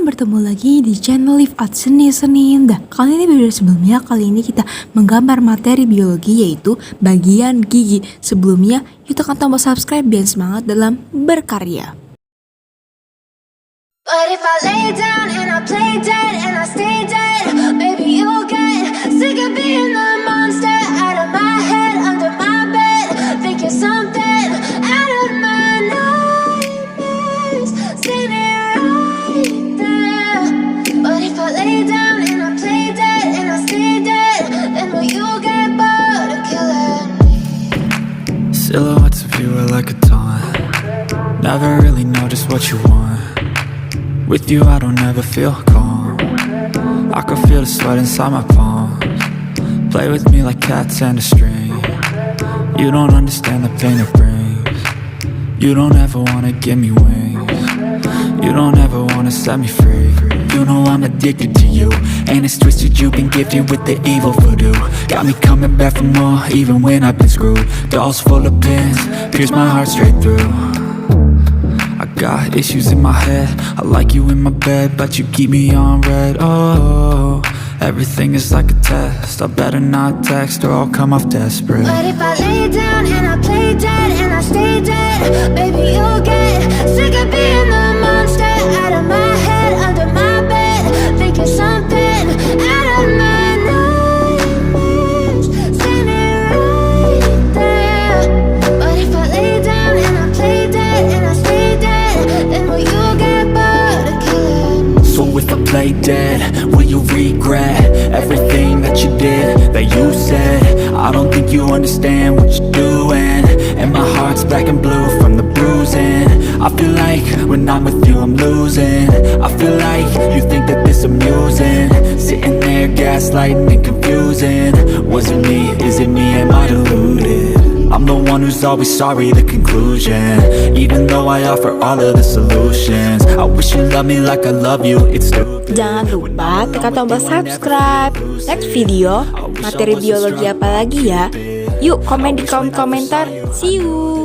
bertemu lagi di channel Live Out Senin. Dah, kali ini beda sebelumnya. Kali ini kita menggambar materi biologi, yaitu bagian gigi. Sebelumnya, yuk tekan tombol subscribe biar semangat dalam berkarya. But if I lay down and I play dead and I stay dead, maybe you'll get sick of being the monster out of my head, under my bed, thinking something out of my nightmares, standing right there. But if I lay down and I play dead and I stay dead, then will you get bored of killing me? Silhouettes of you are like a taunt. Never really know just what you want. With you I don't ever feel calm. I can feel the sweat inside my palms. Play with me like cats and a string. You don't understand the pain it brings. You don't ever wanna give me wings. You don't ever wanna set me free. You know I'm addicted to you, and it's twisted, you've been gifted with the evil voodoo. Got me coming back for more, even when I've been screwed. Dolls full of pins, pierce my heart straight through. I got issues in my head, I like you in my bed, but you keep me on red. Oh, everything is like a test, I better not text or I'll come off desperate. But if I lay down and I play dead and I stay dead, maybe you'll get sick of being the monster out of my head, under my bed, thinking something out of my nightmares, standing right there. But if I lay down and I play dead and I stay dead, then will you get bored of killing me? So if I play dead, will you regret everything that you did, that you said? I don't think you understand what you're doing, and my heart's black and blue from the bruising. I feel like when I'm with you I'm losing. I feel like you think that this amusing, sitting there gaslighting and confusing. Was it me? Is it me? Am I deluded? I'm the one who's always sorry, the conclusion, even though I offer all of the solutions. I wish you loved me like I love you, it's stupid. Jangan lupa tekan tombol subscribe. Next video, materi biologi apa lagi ya? Yuk komen di kolom komentar. See you.